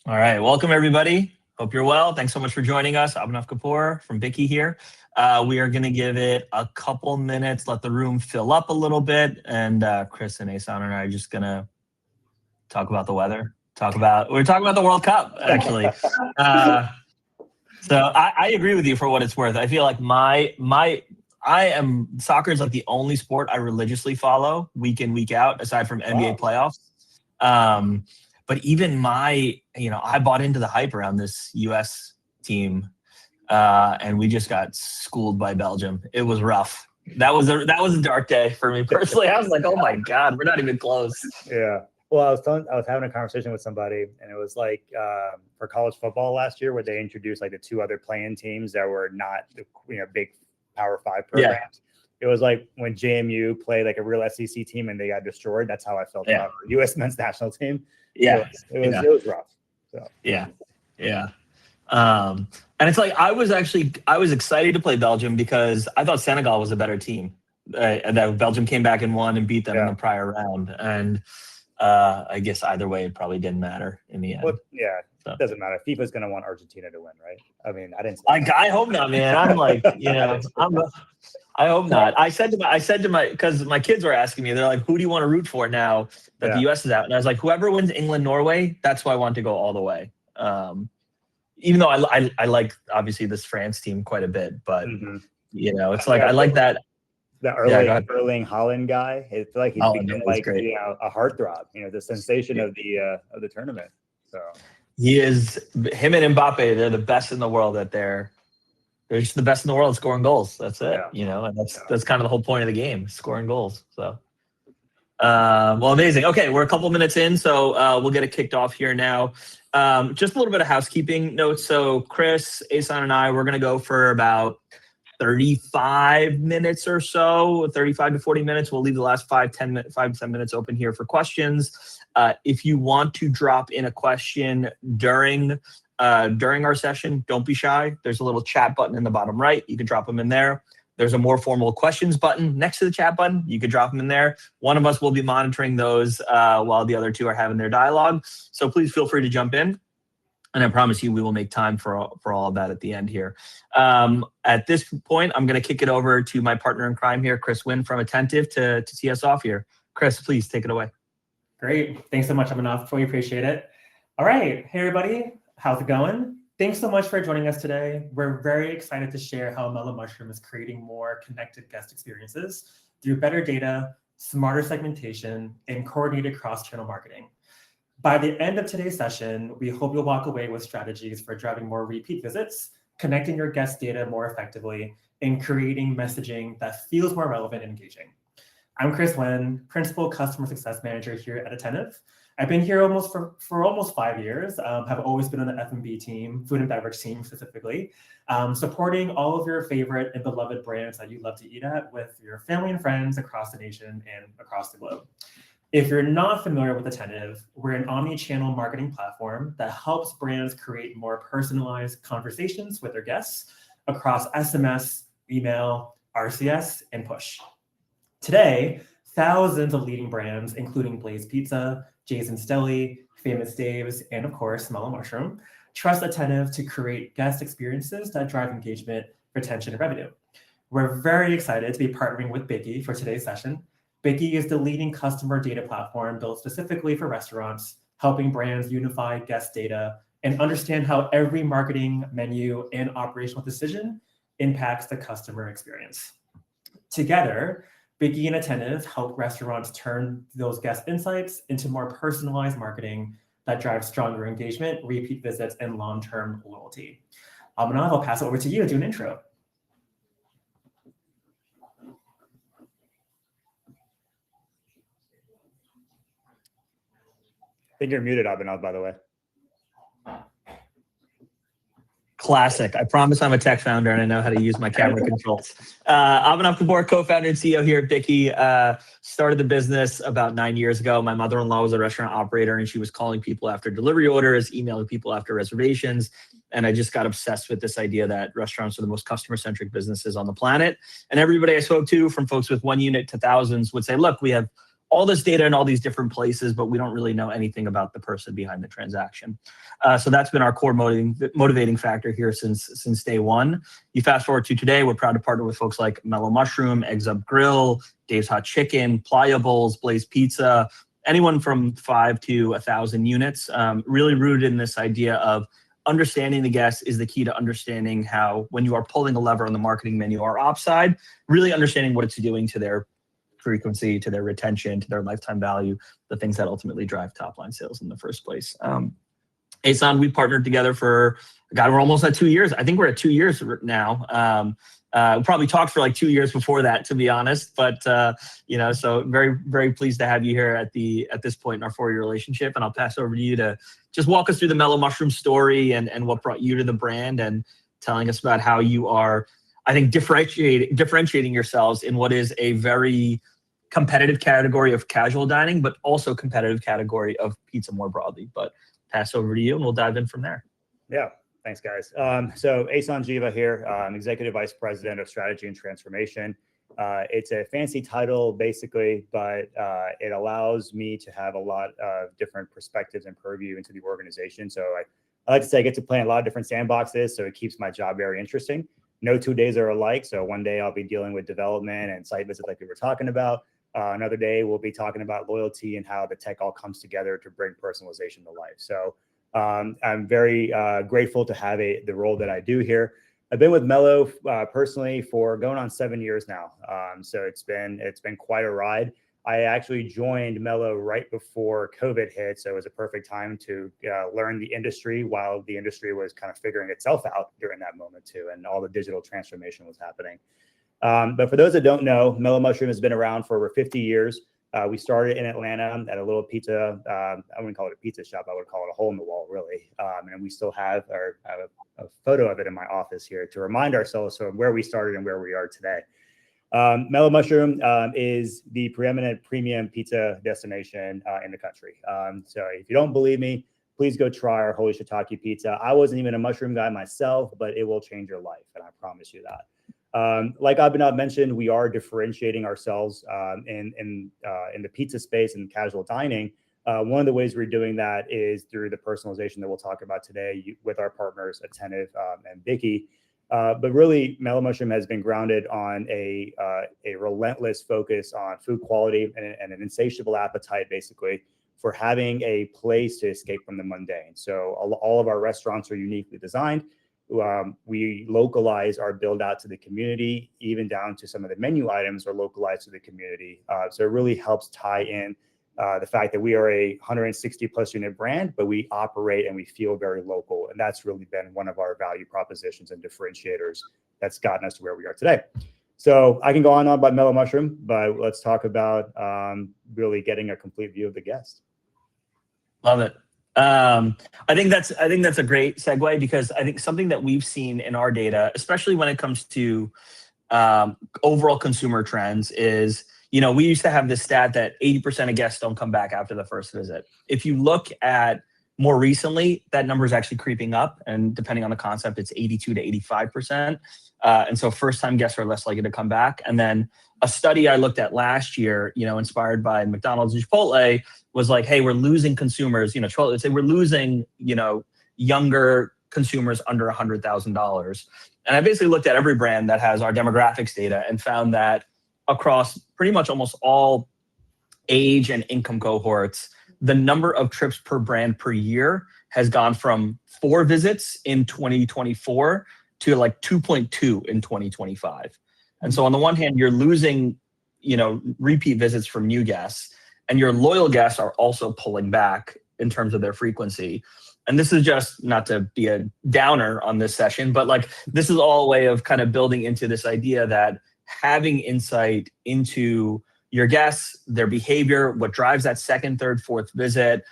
All right, welcome everybody. Hope you're well. Thanks so much for joining us. Abhinav Kapoor from Vicky here. We are going to give it a couple minutes, let the room fill up a little bit, and Chris and Asan and I are just going to talk about the weather. We're talking about the World Cup, actually. So I agree with you for what it's worth. I feel like soccer is like the only sport I religiously follow week in, week out, aside from NBA playoffs. But even I bought into the hype around this U.S. team, and we just got schooled by Belgium. It was rough. That was a dark day for me personally. I was like, oh my God, we're not even close. Yeah. Well, I was having a conversation with somebody, and it was like for college football last year, where they introduced like the two other playing teams that were not big Power 5 programs. Yeah. It was like when JMU played like a real SEC team and they got destroyed. That's how I felt about the U.S. men's national team. Yeah, it was rough. So. Yeah. And it's like I was excited to play Belgium because I thought Senegal was a better team. And that Belgium came back and won and beat them in the prior round. And I guess either way, it probably didn't matter in the end. Well, it doesn't matter. FIFA's going to want Argentina to win, right? I mean, I didn't. I hope not, man. I'm like, I hope not. I said to my, because my kids were asking me, they're like, who do you want to root for now that the U.S. is out? And I was like, whoever wins England, Norway, that's who I want to go all the way. Even though I like obviously this France team quite a bit, but it's like I like that. The Erling Haaland guy, it's like he's become like a heartthrob. The sensation of the tournament. So he is. Him and Mbappe, they're the best in the world. They're just the best in the world scoring goals. That's it. And that's kind of the whole point of the game, scoring goals. So, well, amazing. Okay, we're a couple minutes in, so we'll get it kicked off here now. Just a little bit of housekeeping notes. So Chris, Asan, and I, we're going to go for about 35 minutes or so, 35 to 40 minutes. We'll leave the last 5 to 10 minutes open here for questions. If you want to drop in a question during our session, don't be shy. There's a little chat button in the bottom right. You can drop them in there. There's a more formal questions button next to the chat button. You could drop them in there. One of us will be monitoring those while the other two are having their dialogue. So please feel free to jump in. And I promise you, we will make time for all of that at the end here. At this point, I'm going to kick it over to my partner in crime here, Chris Wynn from Attentive, to tee us off here. Chris, please take it away. Great. Thanks so much, Abhinav. We appreciate it. All right. Hey, everybody. How's it going? Thanks so much for joining us today. We're very excited to share how Mellow Mushroom is creating more connected guest experiences through better data, smarter segmentation, and coordinated cross-channel marketing. By the end of today's session, we hope you'll walk away with strategies for driving more repeat visits, connecting your guest data more effectively, and creating messaging that feels more relevant and engaging. I'm Chris Wen, Principal Customer Success Manager here at Attentive. I've been here for almost 5 years, have always been on the F&B team, food and beverage team specifically, supporting all of your favorite and beloved brands that you love to eat at with your family and friends across the nation and across the globe. If you're not familiar with Attentive, we're an omni-channel marketing platform that helps brands create more personalized conversations with their guests across SMS, email, RCS, and push. Today, thousands of leading brands, including Blaze Pizza, Jason's Deli, Famous Dave's, and of course, Mellow Mushroom, trust Attentive to create guest experiences that drive engagement, retention, and revenue. We're very excited to be partnering with Biggie for today's session. Biggie is the leading customer data platform built specifically for restaurants, helping brands unify guest data and understand how every marketing, menu, and operational decision impacts the customer experience. Together, Biggie and Attentive help restaurants turn those guest insights into more personalized marketing that drives stronger engagement, repeat visits, and long-term loyalty. Abhinav, I'll pass it over to you to do an intro. I think you're muted, Abhinav, by the way. Classic. I promise I'm a tech founder and I know how to use my camera controls. Abhinav Kapoor, co-founder and CEO here at Vicky. Started the business about 9 years ago. My mother-in-law was a restaurant operator and she was calling people after delivery orders, emailing people after reservations. And I just got obsessed with this idea that restaurants are the most customer-centric businesses on the planet. And everybody I spoke to, from folks with 1 unit to thousands, would say, look, we have all this data in all these different places, but we don't really know anything about the person behind the transaction. So that's been our core motivating factor here since day one. You fast forward to today, we're proud to partner with folks like Mellow Mushroom, Eggs Up Grill, Dave's Hot Chicken, Pliables, Blaze Pizza, anyone from 5 to 1,000 units, really rooted in this idea of understanding the guest is the key to understanding how, when you are pulling a lever on the marketing menu or ops side, really understanding what it's doing to their frequency, to their retention, to their lifetime value, the things that ultimately drive top line sales in the first place. Asan, we partnered together for, God, we're almost at 2 years. I think we're at 2 years now. We probably talked for like 2 years before that, to be honest. But so very, very pleased to have you here at this point in our 4-year relationship. And I'll pass over to you to just walk us through the Mellow Mushroom story and what brought you to the brand, and telling us about how you are, I think, differentiating yourselves in what is a very competitive category of casual dining, but also competitive category of pizza more broadly. But pass over to you, and we'll dive in from there. Yeah. Thanks, guys. So Asan Jiva here. I'm Executive Vice President of Strategy and Transformation. It's a fancy title, basically, but it allows me to have a lot of different perspectives and purview into the organization. So I like to say I get to play in a lot of different sandboxes, so it keeps my job very interesting. No 2 days are alike. So one day I'll be dealing with development and site visits like we were talking about. Another day we'll be talking about loyalty and how the tech all comes together to bring personalization to life. So I'm very grateful to have the role that I do here. I've been with Mellow personally for going on 7 years now. So it's been quite a ride. I actually joined Mellow right before COVID hit, so it was a perfect time to learn the industry while the industry was kind of figuring itself out during that moment too, and all the digital transformation was happening. But for those that don't know, Mellow Mushroom has been around for over 50 years. We started in Atlanta at a little pizza, I wouldn't call it a pizza shop, I would call it a hole in the wall, really. And we still have a photo of it in my office here to remind ourselves of where we started and where we are today. Mellow Mushroom is the preeminent premium pizza destination in the country. So if you don't believe me, please go try our Holy Shiitake pizza. I wasn't even a mushroom guy myself, but it will change your life, and I promise you that. Like Abhinav mentioned, we are differentiating ourselves in the pizza space and casual dining. One of the ways we're doing that is through the personalization that we'll talk about today with our partners Attentive and Vicky. But really, Mellow Mushroom has been grounded on a relentless focus on food quality and an insatiable appetite, basically, for having a place to escape from the mundane. So all of our restaurants are uniquely designed. We localize our build out to the community, even down to some of the menu items are localized to the community. So it really helps tie in the fact that we are a 160 plus unit brand, but we operate and we feel very local. And that's really been one of our value propositions and differentiators that's gotten us to where we are today. So I can go on about Mellow Mushroom, but let's talk about really getting a complete view of the guest. Love it. I think that's a great segue, because I think something that we've seen in our data, especially when it comes to overall consumer trends, is, we used to have this stat that 80% of guests don't come back after the first visit. If you look at more recently, that number is actually creeping up, and depending on the concept, it's 82 to 85%. And so first-time guests are less likely to come back. And then a study I looked at last year, inspired by McDonald's and Chipotle, was like, hey, we're losing consumers. Chipotle would say we're losing, younger consumers under $100,000. And I basically looked at every brand that has our demographics data and found that across pretty much almost all age and income cohorts, the number of trips per brand per year has gone from 4 visits in 2024 to like 2.2 in 2025. And so on the one hand, you're losing, repeat visits from new guests, and your loyal guests are also pulling back in terms of their frequency. And this is just not to be a downer on this session, but like, this is all a way of kind of building into this idea that having insight into your guests, their behavior, what drives that second, third, fourth visit,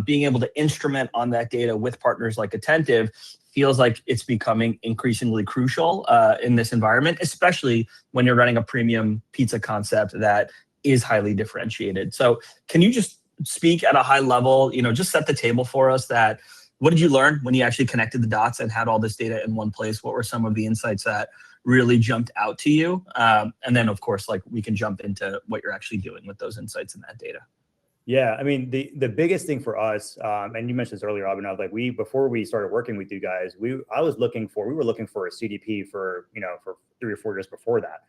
being able to instrument on that data with partners like Attentive feels like it's becoming increasingly crucial in this environment, especially when you're running a premium pizza concept that is highly differentiated. So can you just speak at a high level, just set the table for us that what did you learn when you actually connected the dots and had all this data in one place? What were some of the insights that really jumped out to you? And then of course, like we can jump into what you're actually doing with those insights and that data. Yeah, I mean, the biggest thing for us, and you mentioned this earlier, Abhinav, like before we started working with you guys, we were looking for a CDP for 3 or 4 years before that.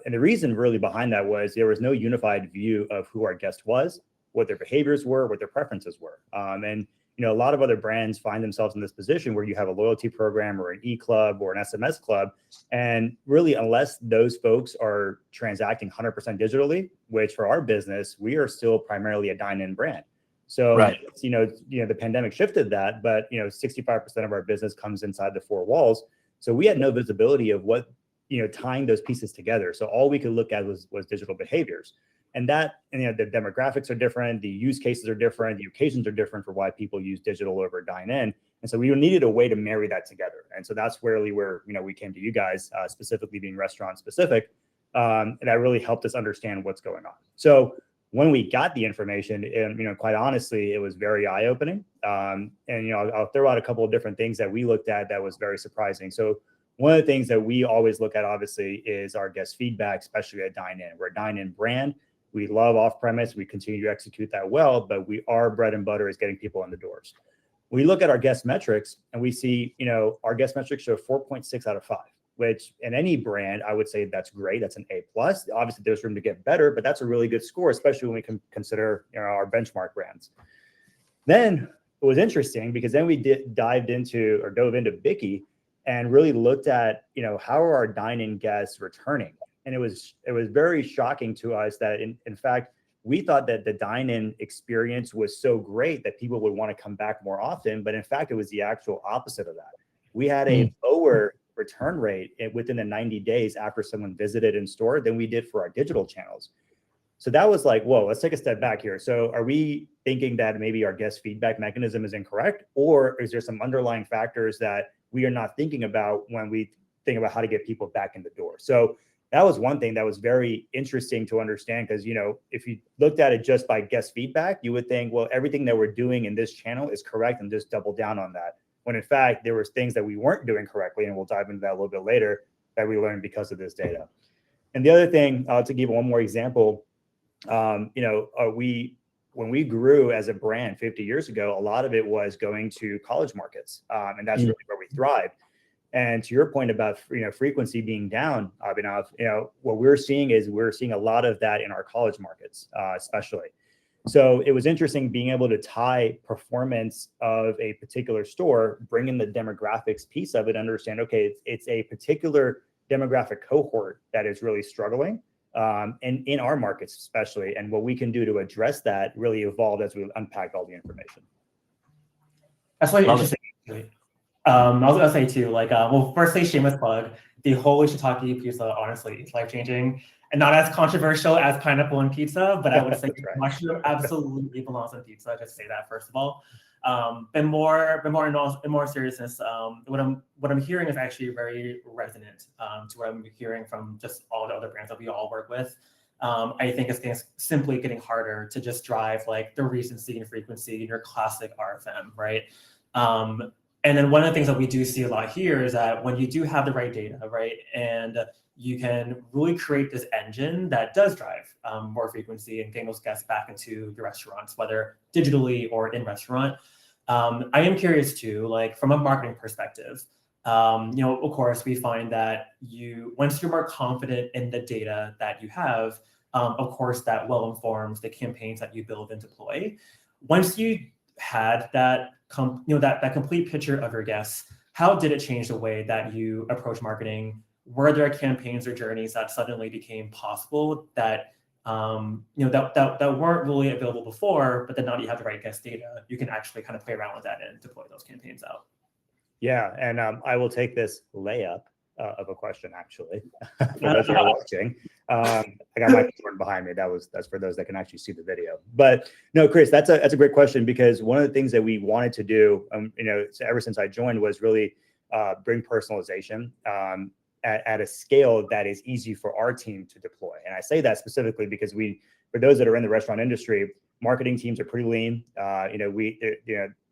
And the reason really behind that was there was no unified view of who our guest was, what their behaviors were, what their preferences were. And a lot of other brands find themselves in this position where you have a loyalty program or an e-club or an SMS club. And really, unless those folks are transacting 100% digitally, which for our business, we are still primarily a dine-in brand. So, right. The pandemic shifted that, but 65% of our business comes inside the 4 walls. So we had no visibility of what, tying those pieces together. So all we could look at was digital behaviors. And the demographics are different, the use cases are different, the occasions are different for why people use digital over dine-in. And so we needed a way to marry that together. And so that's really where, we came to you guys, specifically being restaurant specific. And that really helped us understand what's going on. So when we got the information, and, quite honestly, it was very eye-opening. And, I'll throw out a couple of different things that we looked at that was very surprising. So one of the things that we always look at, obviously, is our guest feedback, especially at dine-in. We're a dine-in brand. We love off-premise. We continue to execute that well, but our bread and butter is getting people in the doors. We look at our guest metrics and we see, our guest metrics show 4.6 out of 5, which in any brand, I would say that's great. That's an A+. Obviously, there's room to get better, but that's a really good score, especially when we can consider our benchmark brands. Then it was interesting because then we dove into Bicky and really looked at, how are our dine-in guests returning? And it was very shocking to us that in fact, we thought that the dine-in experience was so great that people would want to come back more often. But in fact, it was the actual opposite of that. We had a lower return rate within the 90 days after someone visited in store than we did for our digital channels. So that was like, whoa, let's take a step back here. So are we thinking that maybe our guest feedback mechanism is incorrect? Or is there some underlying factors that we are not thinking about when we think about how to get people back in the door? So that was one thing that was very interesting to understand because, if you looked at it just by guest feedback, you would think, well, everything that we're doing in this channel is correct and just double down on that. When in fact, there was things that we weren't doing correctly, and we'll dive into that a little bit later, that we learned because of this data. And the other thing, to give one more example, when we grew as a brand 50 years ago, a lot of it was going to college markets, and that's really where we thrived. And to your point about frequency being down, Abhinav, what we're seeing a lot of that in our college markets, especially. So it was interesting being able to tie performance of a particular store, bring in the demographics piece of it, understand, okay, it's a particular demographic cohort that is really struggling, and in our markets especially, and what we can do to address that really evolved as we unpacked all the information. That's really interesting. I was gonna say too, firstly, shameless plug. The whole shiitake pizza, honestly, is life-changing, and not as controversial as pineapple and pizza, but I would say right. Mushroom absolutely belongs on pizza. Just say that first of all. And more seriousness, what I'm hearing is actually very resonant to what I'm hearing from just all the other brands that we all work with. I think it's simply getting harder to just drive the recency and frequency in your classic RFM, right? And then one of the things that we do see a lot here is that when you do have the right data, right, and you can really create this engine that does drive more frequency and getting those guests back into your restaurants, whether digitally or in restaurant. I am curious too, from a marketing perspective, of course, we find that once you're more confident in the data that you have, of course, that well informs the campaigns that you build and deploy. Once you had that complete picture of your guests, how did it change the way that you approach marketing? Were there campaigns or journeys that suddenly became possible that that weren't really available before, but then now that you have the right guest data, you can actually kind of play around with that and deploy those campaigns out? Yeah, and I will take this layup of a question, actually, for those that are watching. I got my keyboard behind me. That's for those that can actually see the video. But no, Chris, that's a great question, because one of the things that we wanted to do, ever since I joined, was really bring personalization at a scale that is easy for our team to deploy. And I say that specifically because for those that are in the restaurant industry, marketing teams are pretty lean.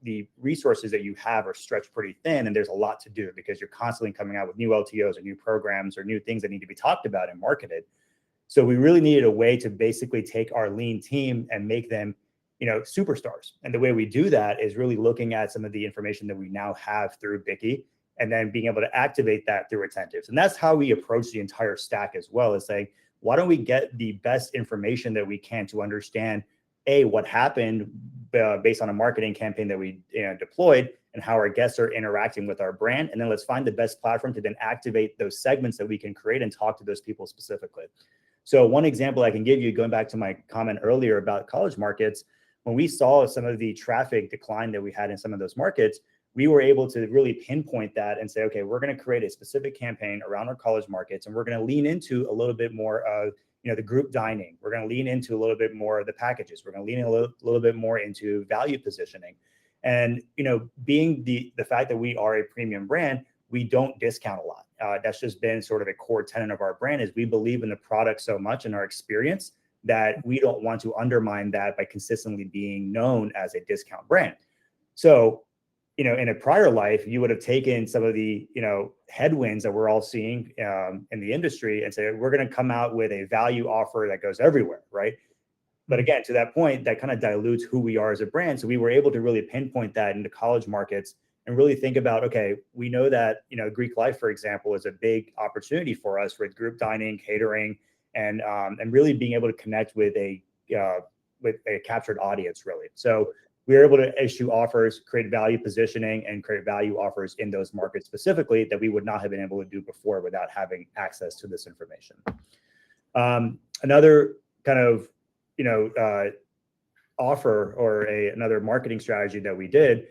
The resources that you have are stretched pretty thin, and there's a lot to do because you're constantly coming out with new LTOs or new programs or new things that need to be talked about and marketed. So we really needed a way to basically take our lean team and make them, superstars. And the way we do that is really looking at some of the information that we now have through Bicky and then being able to activate that through attentives. And that's how we approach the entire stack as well, is saying, why don't we get the best information that we can to understand what happened based on a marketing campaign that we deployed and how our guests are interacting with our brand. And then let's find the best platform to then activate those segments that we can create and talk to those people specifically. So one example I can give you, going back to my comment earlier about college markets, when we saw some of the traffic decline that we had in some of those markets, we were able to really pinpoint that and say, okay, we're going to create a specific campaign around our college markets, and we're going to lean into a little bit more of the group dining. We're going to lean into a little bit more of the packages. We're going to lean a little bit more into value positioning. And, being the fact that we are a premium brand, we don't discount a lot. That's just been sort of a core tenet of our brand, is we believe in the product so much and our experience that we don't want to undermine that by consistently being known as a discount brand. So, in a prior life, you would have taken some of the, headwinds that we're all seeing in the industry and say, we're going to come out with a value offer that goes everywhere, right? But again, to that point, that kind of dilutes who we are as a brand. So we were able to really pinpoint that into college markets and really think about, okay, we know that, Greek life, for example, is a big opportunity for us with group dining, catering, and really being able to connect with a captured audience, really. So we were able to issue offers, create value positioning, and create value offers in those markets specifically that we would not have been able to do before without having access to this information. Another kind of, offer or another marketing strategy that we did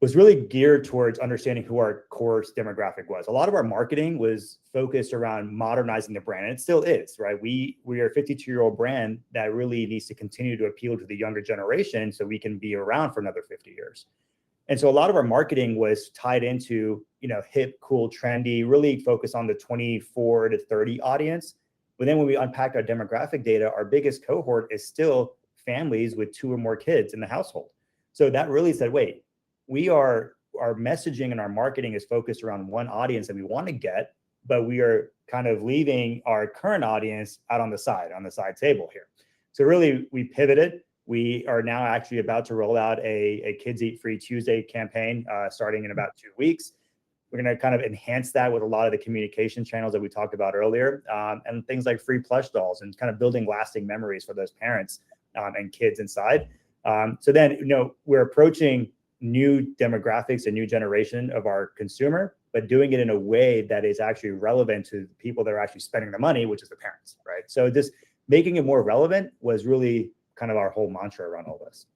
was really geared towards understanding who our core demographic was. A lot of our marketing was focused around modernizing the brand, and it still is, right? We are a 52-year-old brand that really needs to continue to appeal to the younger generation so we can be around for another 50 years. And so a lot of our marketing was tied into, hip, cool, trendy, really focused on the 24 to 30 audience. But then when we unpacked our demographic data, our biggest cohort is still families with 2 or more kids in the household. So that really said, wait, our messaging and our marketing is focused around one audience that we want to get, but we are kind of leaving our current audience out on the side table here. So really, we pivoted. We are now actually about to roll out a Kids Eat Free Tuesday campaign starting in about 2 weeks. We're going to kind of enhance that with a lot of the communication channels that we talked about earlier, and things like free plush dolls and kind of building lasting memories for those parents and kids inside. So then, we're approaching new demographics, a new generation of our consumer, but doing it in a way that is actually relevant to the people that are actually spending the money, which is the parents, right? So just making it more relevant was really kind of our whole mantra around all this.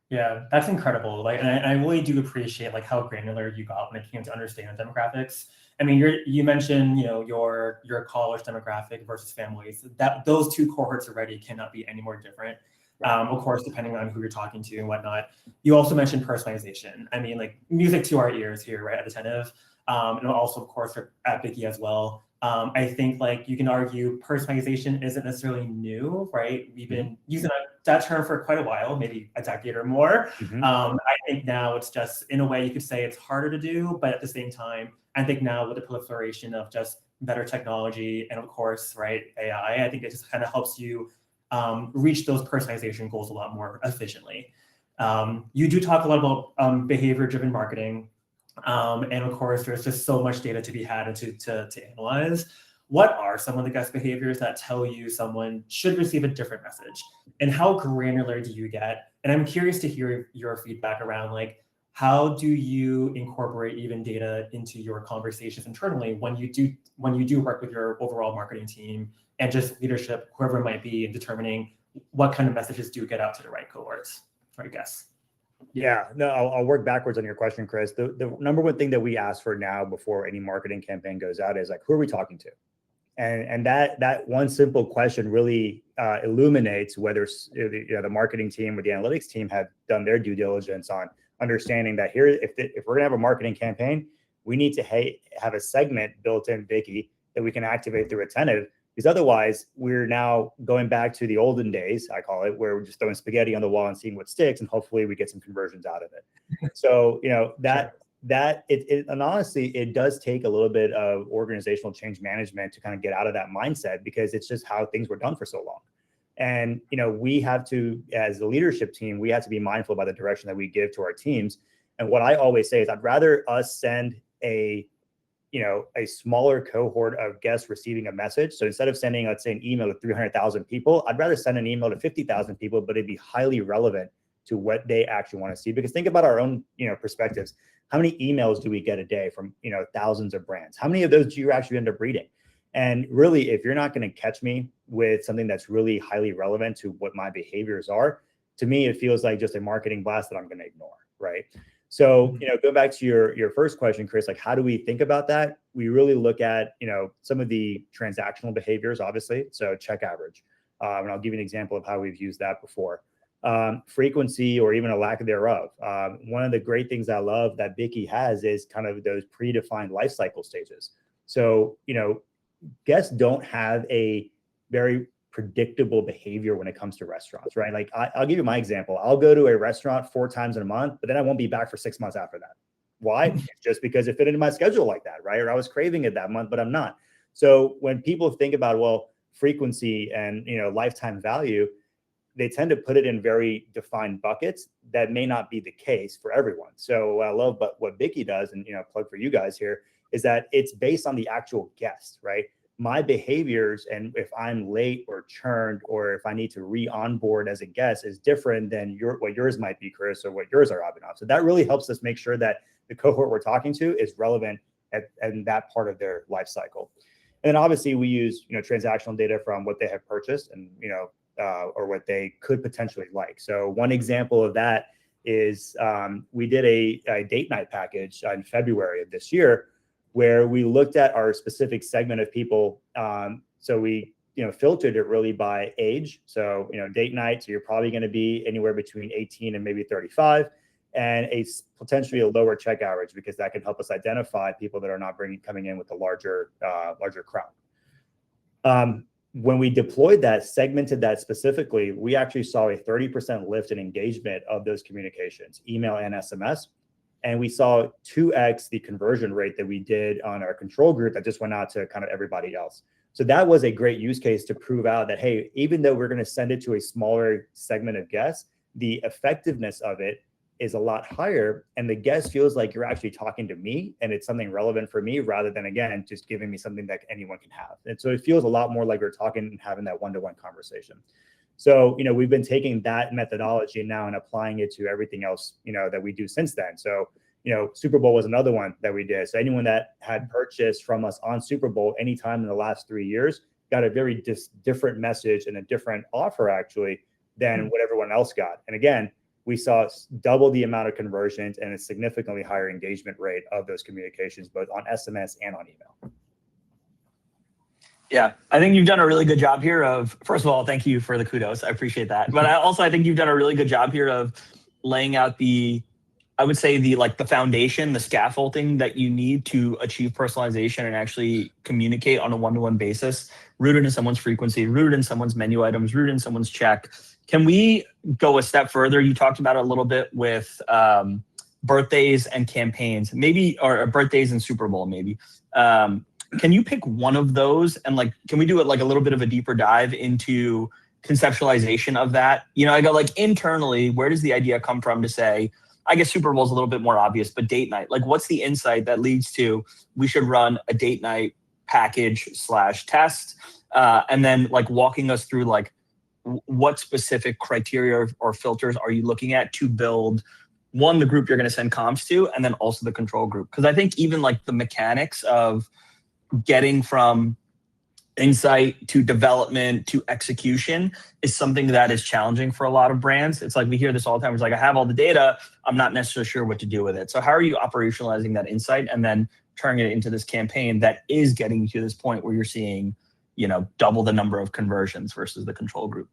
Yeah, that's incredible. And I really do appreciate how granular you got when it came to understanding demographics. I mean, you mentioned, your college demographic versus families. That those 2 cohorts already cannot be any more different. Of course, depending on who you're talking to and whatnot. You also mentioned personalization. I mean, music to our ears here, right, at Attentive, and also, of course, at Bicky as well. I think you can argue personalization isn't necessarily new, right? We've been using that term for quite a while, maybe a decade or more. I think now it's just, in a way, you could say it's harder to do, but at the same time, I think now with the proliferation of just better technology and, of course, right, AI, I think it just kind of helps you reach those personalization goals a lot more efficiently. You do talk a lot about behavior-driven marketing. And of course, there's just so much data to be had and to analyze. What are some of the guest behaviors that tell you someone should receive a different message? And how granular do you get? And I'm curious to hear your feedback around how do you incorporate even data into your conversations internally when you do work with your overall marketing team and just leadership, whoever it might be, in determining what kind of messages do get out to the right cohorts, right guests? Yeah, no, I'll work backwards on your question, Chris. The number one thing that we ask for now before any marketing campaign goes out is who are we talking to? And that one simple question really illuminates whether the marketing team or the analytics team have done their due diligence on understanding that here, if we're gonna have a marketing campaign, we need to have a segment built in Bicky that we can activate through Attentive Because otherwise, we're now going back to the olden days, I call it, where we're just throwing spaghetti on the wall and seeing what sticks, and hopefully we get some conversions out of it. So, and honestly, it does take a little bit of organizational change management to kind of get out of that mindset, because it's just how things were done for so long. And, we have to, as a leadership team, we have to be mindful about the direction that we give to our teams. And what I always say is I'd rather us send a smaller cohort of guests receiving a message. So instead of sending, let's say, an email to 300,000 people, I'd rather send an email to 50,000 people, but it'd be highly relevant to what they actually want to see. Because think about our own, perspectives. How many emails do we get a day from, thousands of brands? How many of those do you actually end up reading? And really, if you're not going to catch me with something that's really highly relevant to what my behaviors are, to me, it feels like just a marketing blast that I'm going to ignore, right? So, go back to your first question, Chris, like, how do we think about that? We really look at, some of the transactional behaviors, obviously. So check average. And I'll give you an example of how we've used that before. Frequency, or even a lack thereof. One of the great things I love that Vicky has is kind of those predefined life cycle stages. So, guests don't have a very predictable behavior when it comes to restaurants, right? Like I'll give you my example. I'll go to a restaurant 4 times in a month, but then I won't be back for 6 months after that. Why? Just because it fit into my schedule like that, right? Or I was craving it that month, but I'm not. So when people think about, well, frequency and, lifetime value, they tend to put it in very defined buckets. That may not be the case for everyone. So I love what Vicky does, and, plug for you guys here, is that it's based on the actual guest, right? My behaviors, and if I'm late or churned, or if I need to re-onboard as a guest, is different than what yours might be, Chris, or what yours are, Abhinav. So that really helps us make sure that the cohort we're talking to is relevant at that part of their life cycle. And then obviously we use, transactional data from what they have purchased, and, or what they could potentially like. So one example of that is we did a date night package in February of this year, where we looked at our specific segment of people. So we, filtered it really by age. So, date night, so you're probably going to be anywhere between 18 and maybe 35, and potentially a lower check average, because that can help us identify people that are not coming in with a larger crowd. When we deployed that, segmented that specifically, we actually saw a 30% lift in engagement of those communications, email and SMS. And we saw 2x the conversion rate that we did on our control group that just went out to kind of everybody else. So that was a great use case to prove out that, hey, even though we're going to send it to a smaller segment of guests, the effectiveness of it is a lot higher. And the guest feels like you're actually talking to me, and it's something relevant for me, rather than, again, just giving me something that anyone can have. And so it feels a lot more like we're talking and having that one-to-one conversation. So, we've been taking that methodology now and applying it to everything else, that we do since then. So, Super Bowl was another one that we did. So anyone that had purchased from us on Super Bowl anytime in the last 3 years got a very different message and a different offer, actually, than what everyone else got. And again, we saw double the amount of conversions and a significantly higher engagement rate of those communications, both on SMS and on email. Yeah, I think you've done a really good job here of, first of all, thank you for the kudos. I appreciate that. But I think you've done a really good job here of laying out the foundation, the scaffolding that you need to achieve personalization and actually communicate on a one-to-one basis, rooted in someone's frequency, rooted in someone's menu items, rooted in someone's check. Can we go a step further? You talked about it a little bit with birthdays and campaigns, maybe, or birthdays and Super Bowl, maybe. Can you pick one of those, and can we do it a little bit of a deeper dive into conceptualization of that? I go internally, where does the idea come from to say, I guess Super Bowl is a little bit more obvious, but date night, what's the insight that leads to we should run a date night package / test, and then walking us through what specific criteria or filters are you looking at to build the group you're going to send comms to, and then also the control group? Because I think even the mechanics of getting from insight to development to execution is something that is challenging for a lot of brands. It's we hear this all the time. It's I have all the data, I'm not necessarily sure what to do with it. So how are you operationalizing that insight and then turning it into this campaign that is getting you to this point where you're seeing, double the number of conversions versus the control group?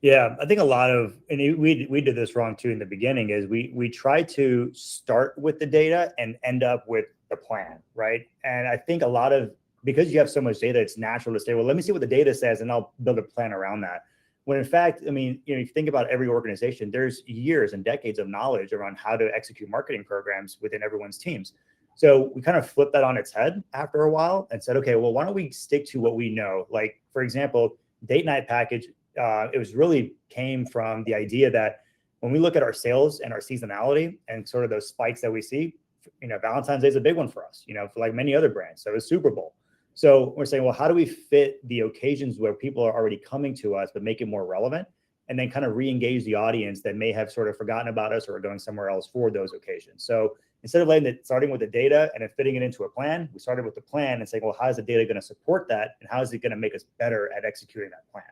Yeah, I think and we did this wrong too in the beginning, is we try to start with the data and end up with the plan, right? And I think a lot of because you have so much data, it's natural to say, well, let me see what the data says and I'll build a plan around that. When in fact, I mean, if you think about every organization, there's years and decades of knowledge around how to execute marketing programs within everyone's teams. So we kind of flipped that on its head after a while and said, okay, well, why don't we stick to what we know? Like, for example, date night package, it was really came from the idea that when we look at our sales and our seasonality and sort of those spikes that we see, Valentine's Day is a big one for us, for like many other brands. So it's Super Bowl. So we're saying, well, how do we fit the occasions where people are already coming to us, but make it more relevant, and then kind of re-engage the audience that may have sort of forgotten about us or are going somewhere else for those occasions. So instead of starting with the data and then fitting it into a plan, we started with the plan and saying, well, how is the data going to support that? And how is it going to make us better at executing that plan?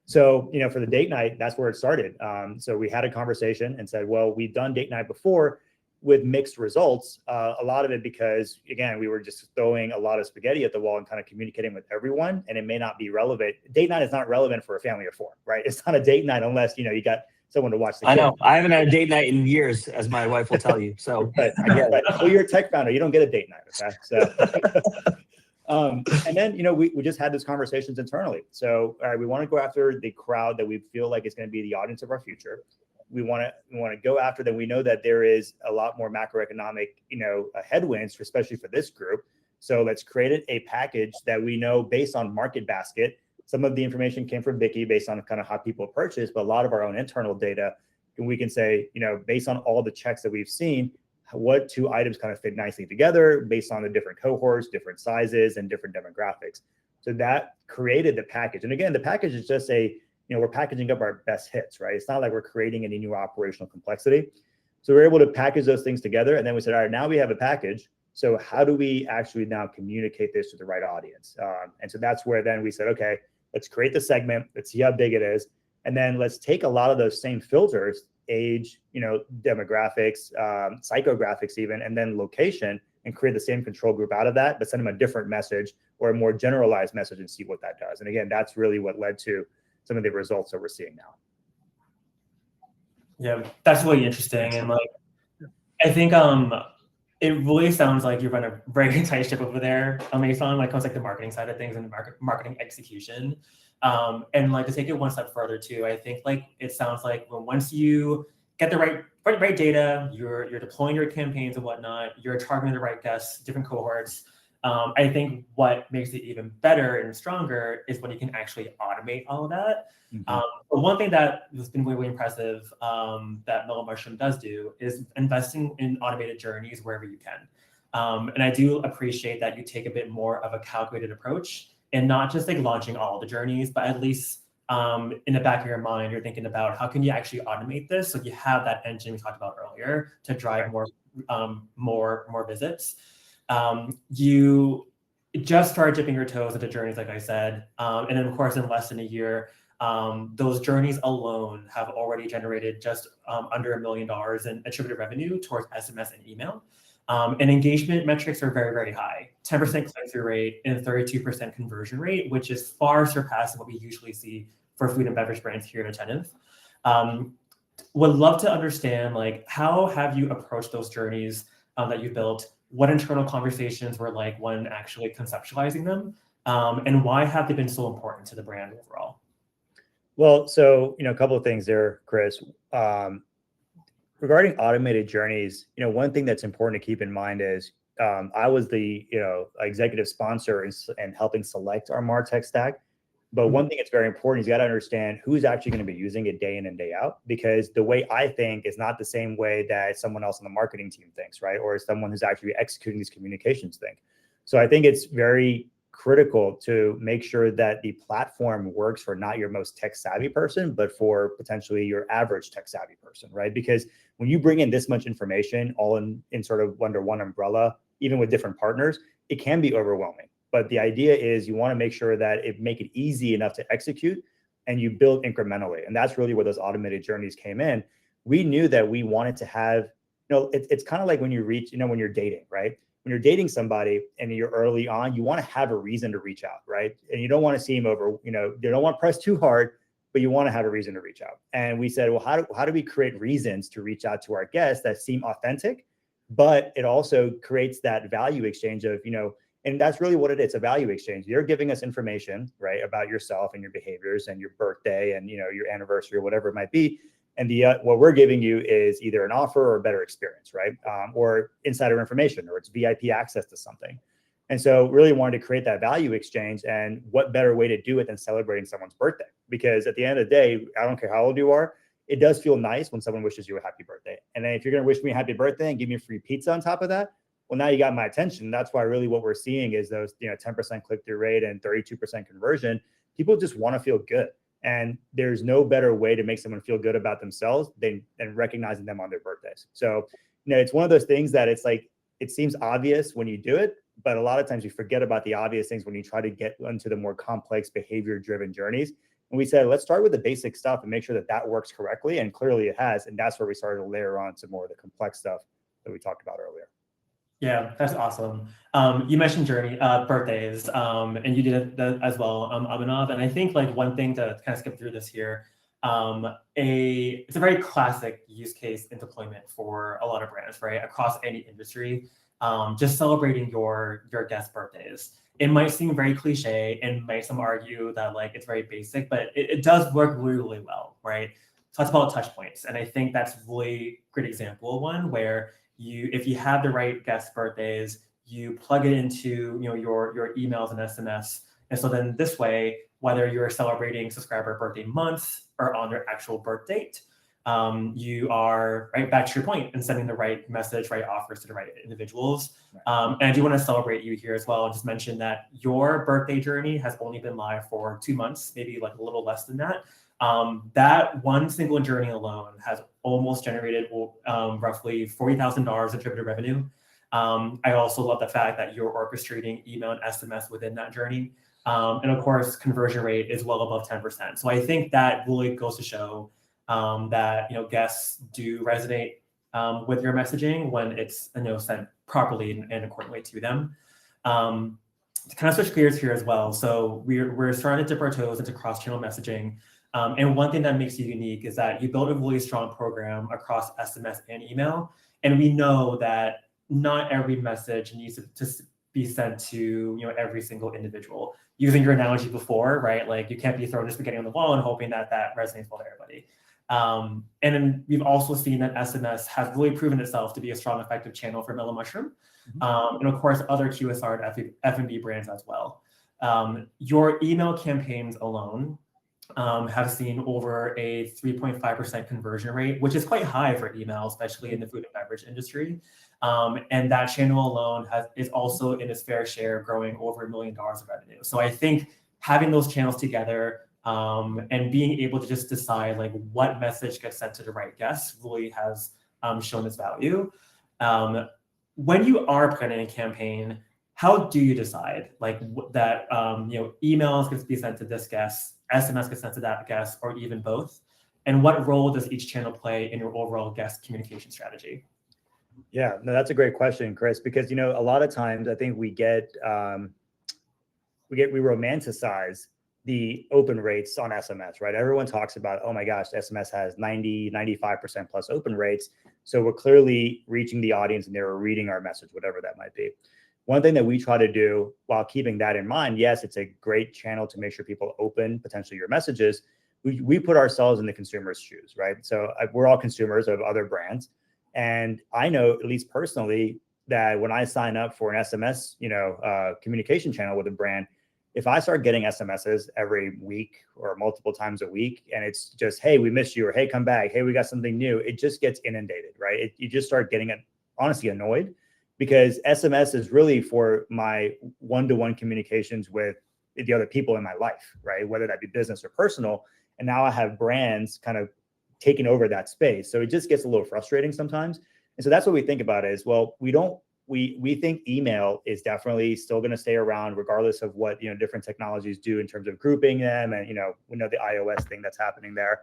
So, for the date night, that's where it started. So we had a conversation and said, well, we've done date night before with mixed results. A lot of it because, again, we were just throwing a lot of spaghetti at the wall and kind of communicating with everyone, and it may not be relevant. Date night is not relevant for a family of 4, right? It's not a date night unless, you got someone to watch the kid. I know. I haven't had a date night in years, as my wife will tell you. So right. I get it. Well, you're a tech founder. You don't get a date night, okay? So, and then, we just had these conversations internally. So, all right, we want to go after the crowd that we feel like is going to be the audience of our future. We want to go after them. We know that there is a lot more macroeconomic, headwinds, especially for this group. So let's create a package that we know based on market basket. Some of the information came from Vicky based on kind of how people purchase, but a lot of our own internal data, and we can say, based on all the checks that we've seen, what 2 items kind of fit nicely together based on the different cohorts, different sizes, and different demographics. So that created the package. And again, the package is just we're packaging up our best hits, right? It's not like we're creating any new operational complexity. So we're able to package those things together. And then we said, all right, now we have a package. So how do we actually now communicate this to the right audience? And so that's where then we said, okay, let's create the segment. Let's see how big it is. And then let's take a lot of those same filters, age, demographics, psychographics even, and then location, and create the same control group out of that, but send them a different message or a more generalized message and see what that does. And again, that's really what led to some of the results that we're seeing now. Yeah, that's really interesting. And I think it really sounds like you run a very tight ship over there. Amazon, comes the marketing side of things and marketing execution. And to take it one step further too, I think it sounds like once you get the right data, you're deploying your campaigns and whatnot, you're targeting the right guests, different cohorts. I think what makes it even better and stronger is when you can actually automate all of that. Mm-hmm. But one thing that has been really impressive that Mellow Mushroom does do is investing in automated journeys wherever you can. And I do appreciate that you take a bit more of a calculated approach and not just launching all the journeys, but at least in the back of your mind, you're thinking about how can you actually automate this so you have that engine we talked about earlier to drive more visits. You just started dipping your toes into journeys, like I said. And then, of course, in less than a year, those journeys alone have already generated just under $1 million in attributed revenue towards SMS and email. And engagement metrics are very, very high. 10% click-through rate and 32% conversion rate, which is far surpassing what we usually see for food and beverage brands here in attendance. Would love to understand, how have you approached those journeys that you built? What internal conversations were like when actually conceptualizing them? And why have they been so important to the brand overall? Well, so, a couple of things there, Chris. Regarding automated journeys, one thing that's important to keep in mind is I was the, executive sponsor and helping select our MarTech stack. But one thing that's very important is you got to understand who's actually going to be using it day in and day out, because the way I think is not the same way that someone else on the marketing team thinks, right? Or someone who's actually executing these communications think. So I think it's very critical to make sure that the platform works for not your most tech savvy person, but for potentially your average tech savvy person, right? Because when you bring in this much information all in sort of under one umbrella, even with different partners, it can be overwhelming. But the idea is you want to make sure that it make it easy enough to execute and you build incrementally. And that's really where those automated journeys came in. We knew that we wanted to have, it's kind of like when you reach, when you're dating, right? When you're dating somebody and you're early on, you want to have a reason to reach out, right? And you don't want to seem over, you don't want to press too hard, but you want to have a reason to reach out. And we said, well, how do we create reasons to reach out to our guests that seem authentic, but it also creates that value exchange of, And that's really what it is, a value exchange. You're giving us information, right, about yourself and your behaviors and your birthday and, you know, your anniversary or whatever it might be. And what we're giving you is either an offer or a better experience, right? Or insider information, or it's VIP access to something. And so really wanted to create that value exchange. And what better way to do it than celebrating someone's birthday? Because at the end of the day, I don't care how old you are, it does feel nice when someone wishes you a happy birthday. And then if you're going to wish me a happy birthday and give me a free pizza on top of that, well, now you got my attention. That's why really what we're seeing is those, you know, 10% click-through rate and 32% conversion. People just want to feel good. And there's no better way to make someone feel good about themselves than recognizing them on their birthdays. So, you know, it's one of those things that it's like, it seems obvious when you do it, but a lot of times you forget about the obvious things when you try to get into the more complex behavior-driven journeys. And we said, let's start with the basic stuff and make sure that that works correctly. And clearly it has. And that's where we started to layer on some more of the complex stuff that we talked about earlier. Yeah, that's awesome. You mentioned birthdays, and you did that as well, Abhinav. And I think like one thing to kind of skip through this here, it's a very classic use case in deployment for a lot of brands, right? Across any industry, just celebrating your guest birthdays. It might seem very cliche and might some argue that like it's very basic, but it does work really, really well, right? So that's about touch points. And I think that's really great example of one where if you have the right guest birthdays, you plug it into your emails and SMS. And so then this way, whether you're celebrating subscriber birthday months or on their actual birth date, you are right back to your point and sending the right message, right offers to the right individuals. And I do want to celebrate you here as well and just mention that your birthday journey has only been live for 2 months, maybe like a little less than that. That one single journey alone has almost generated roughly $40,000 in attributed revenue. I also love the fact that you're orchestrating email and SMS within that journey. And of course, conversion rate is well above 10%. So I think that really goes to show that guests do resonate with your messaging when it's sent properly and accordingly to them. To kind of switch gears here as well. So we're starting to dip our toes into cross-channel messaging. And one thing that makes you unique is that you built a really strong program across SMS and email. And we know that not every message needs to be sent to every single individual. Using your analogy before, right? Like you can't be throwing spaghetti on the wall and hoping that resonates well to everybody. And then we've also seen that SMS has really proven itself to be a strong, effective channel for Mellow Mushroom. And of course, other QSR and F&B brands as well. Your email campaigns alone have seen over a 3.5% conversion rate, which is quite high for email, especially in the food and beverage industry. And that channel alone is also in its fair share growing over $1 million of revenue. So I think having those channels together and being able to just decide like what message gets sent to the right guests really has shown its value. When you are planning a campaign, how do you decide like that emails can be sent to this guest, SMS gets sent to that guest, or even both? And what role does each channel play in your overall guest communication strategy? Yeah, no, that's a great question, Chris, because a lot of times I think we romanticize the open rates on SMS, right? Everyone talks about, oh my gosh, SMS has 90, 95% plus open rates. So we're clearly reaching the audience and they're reading our message, whatever that might be. One thing that we try to do while keeping that in mind, yes, it's a great channel to make sure people open potentially your messages. We put ourselves in the consumer's shoes, right? So we're all consumers of other brands. And I know, at least personally, that when I sign up for an SMS, communication channel with a brand, if I start getting SMSs every week or multiple times a week, and it's just, hey, we missed you, or hey, come back, hey, we got something new, it just gets inundated, right? You just start getting honestly annoyed, because SMS is really for my one-to-one communications with the other people in my life, right? Whether that be business or personal. And now I have brands kind of taking over that space. So it just gets a little frustrating sometimes. And so that's what we think about is, well, we think email is definitely still going to stay around regardless of what, different technologies do in terms of grouping them. And, we know the iOS thing that's happening there,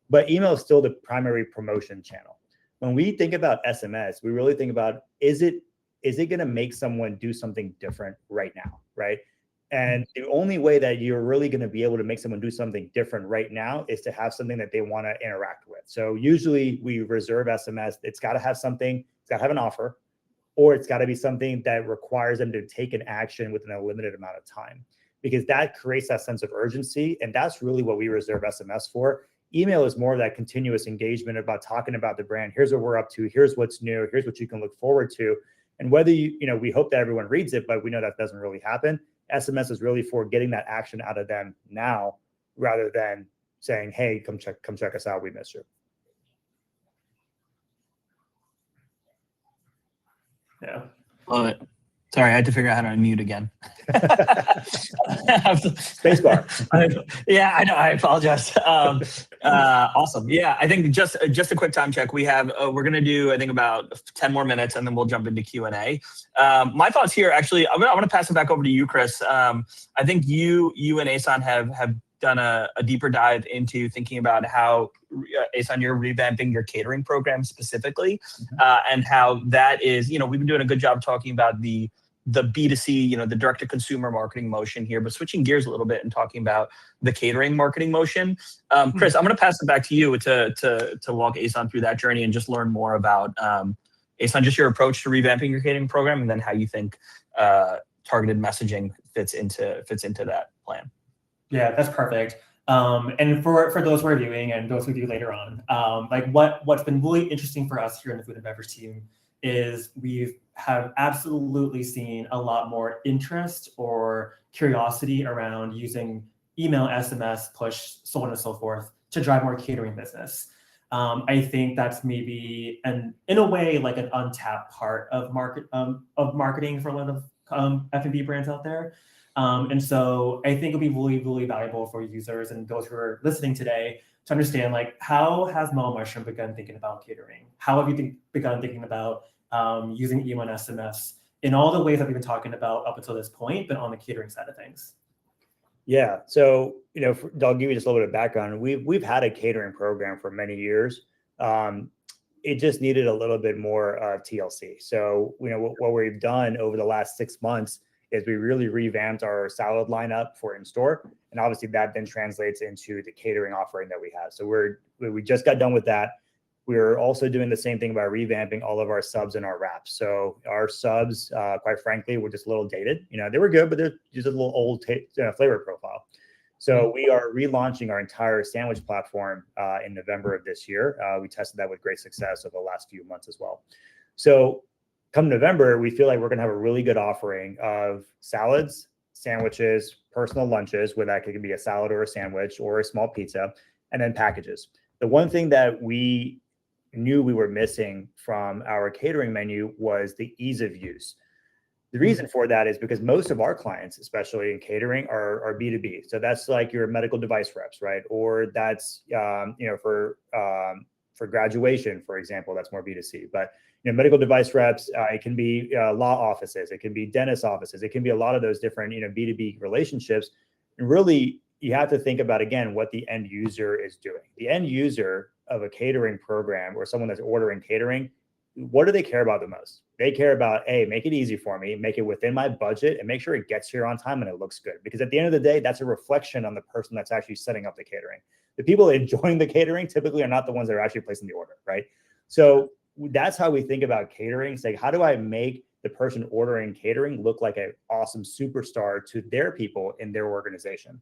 but email is still the primary promotion channel. When we think about SMS, we really think about, is it going to make someone do something different right now, right? And the only way that you're really going to be able to make someone do something different right now is to have something that they want to interact with. So usually we reserve SMS. It's got to have something. It's got to have an offer. or it's got to be something that requires them to take an action within a limited amount of time, because that creates that sense of urgency. And that's really what we reserve SMS for. Email is more of that continuous engagement about talking about the brand. Here's what we're up to. Here's what's new. Here's what you can look forward to. And whether we hope that everyone reads it, but we know that doesn't really happen. SMS is really for getting that action out of them now, rather than saying, hey, come check us out. We missed you. Yeah. Love it. Sorry, I had to figure out how to unmute again. Spacebar. Yeah, I know. I apologize. Awesome. Yeah, I think just a quick time check. We're gonna do, I think, about 10 more minutes, and then we'll jump into Q&A. My thoughts here, actually, I'm gonna pass it back over to you, Chris. I think you and Asan have done a deeper dive into thinking about how, Asan, you're revamping your catering program specifically, and how that is, we've been doing a good job talking about the B2C, the direct-to-consumer marketing motion here, but switching gears a little bit and talking about the catering marketing motion. Chris, I'm going to pass it back to you to walk Asan through that journey and just learn more about, Asan, just your approach to revamping your catering program, and then how you think targeted messaging fits into that plan. Yeah, that's perfect. And for those who are viewing and those who view later on, what's been really interesting for us here in the food and beverage team is we have absolutely seen a lot more interest or curiosity around using email, SMS, push, so on and so forth, to drive more catering business. I think that's maybe, in a way, like an untapped part of marketing for a lot of F&B brands out there. And so I think it'll be really, really valuable for users and those who are listening today to understand, how has Mellow Mushroom begun thinking about catering? How have you begun thinking about using email and SMS in all the ways that we've been talking about up until this point, but on the catering side of things? Yeah. So, I'll give you just a little bit of background. We've had a catering program for many years. It just needed a little bit more TLC. So, what we've done over the last 6 months is we really revamped our salad lineup for in-store. And obviously that then translates into the catering offering that we have. So we just got done with that. We're also doing the same thing by revamping all of our subs and our wraps. So our subs, quite frankly, were just a little dated. They were good, but they're just a little old flavor profile. So we are relaunching our entire sandwich platform in November of this year. We tested that with great success over the last few months as well. So come November, we feel like we're going to have a really good offering of salads, sandwiches, personal lunches, where that could be a salad or a sandwich or a small pizza, and then packages. The one thing that we knew we were missing from our catering menu was the ease of use. The reason for that is because most of our clients, especially in catering, are B2B. So that's like your medical device reps, right? Or that's for graduation, for example, that's more B2C. But medical device reps, it can be law offices, it can be dentist offices, it can be a lot of those different B2B relationships. And really, you have to think about, again, what the end user is doing. The end user of a catering program or someone that's ordering catering, what do they care about the most? They care about, make it easy for me, make it within my budget, and make sure it gets here on time and it looks good. Because at the end of the day, that's a reflection on the person that's actually setting up the catering. The people enjoying the catering typically are not the ones that are actually placing the order, right? So that's how we think about catering. It's like, how do I make the person ordering catering look like an awesome superstar to their people in their organization?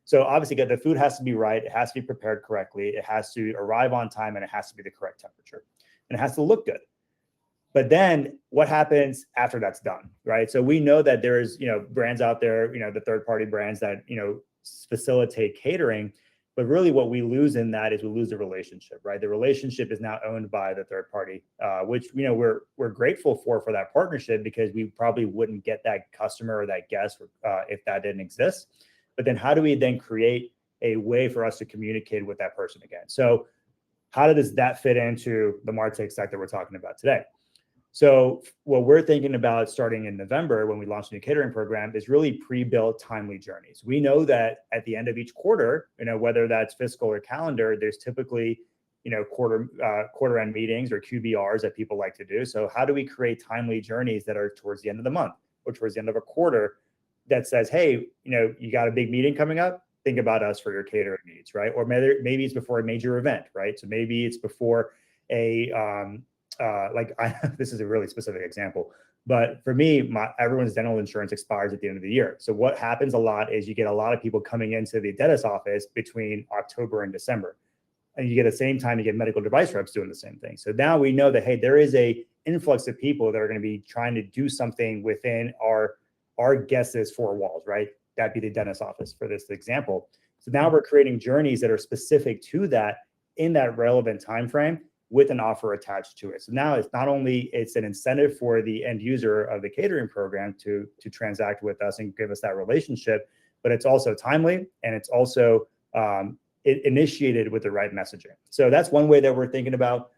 So obviously, the food has to be right. It has to be prepared correctly. It has to arrive on time, and it has to be the correct temperature. And it has to look good. But then what happens after that's done, right? So we know that there's, brands out there, the third-party brands that, facilitate catering. But really what we lose in that is we lose the relationship, right? The relationship is now owned by the third party, which, we're grateful for that partnership, because we probably wouldn't get that customer or that guest if that didn't exist. But then how do we then create a way for us to communicate with that person again? So how does that fit into the MarTech stack that we're talking about today? So what we're thinking about starting in November when we launch the new catering program is really pre-built timely journeys. We know that at the end of each quarter, whether that's fiscal or calendar, there's typically, quarter end meetings or QBRs that people like to do. So how do we create timely journeys that are towards the end of the month or towards the end of a quarter that says, hey, you got a big meeting coming up, think about us for your catering needs, right? Or maybe it's before a major event, right? So maybe it's before a this is a really specific example, but for me, everyone's dental insurance expires at the end of the year. So what happens a lot is you get a lot of people coming into the dentist office between October and December. And you get the same time you get medical device reps doing the same thing. So now we know that, hey, there is a influx of people that are going to be trying to do something within our guests' four walls, right? That'd be the dentist office for this example. So now we're creating journeys that are specific to that in that relevant time frame with an offer attached to it. So now it's not only it's an incentive for the end user of the catering program to transact with us and give us that relationship, but it's also timely and it's also initiated with the right messaging. So that's one way that we're thinking about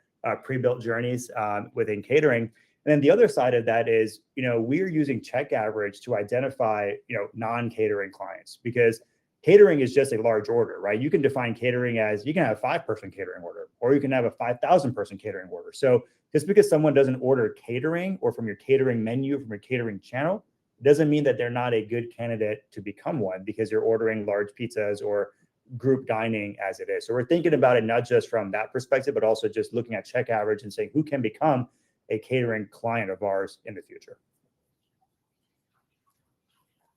pre-built journeys within catering. And then the other side of that is, we're using check average to identify, non-catering clients, because catering is just a large order, right? You can define catering as you can have a 5-person catering order, or you can have a 5,000 person catering order. So just because someone doesn't order catering or from your catering menu, from your catering channel, doesn't mean that they're not a good candidate to become one because you're ordering large pizzas or group dining as it is. So we're thinking about it not just from that perspective, but also just looking at check average and saying who can become a catering client of ours in the future.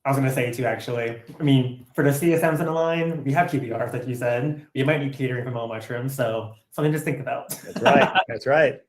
I was going to say too, actually, I mean, for the CSMs in the line, we have QBRs, like you said. We might need catering from Mellow Mushroom, so something to just think about. That's right. That's right.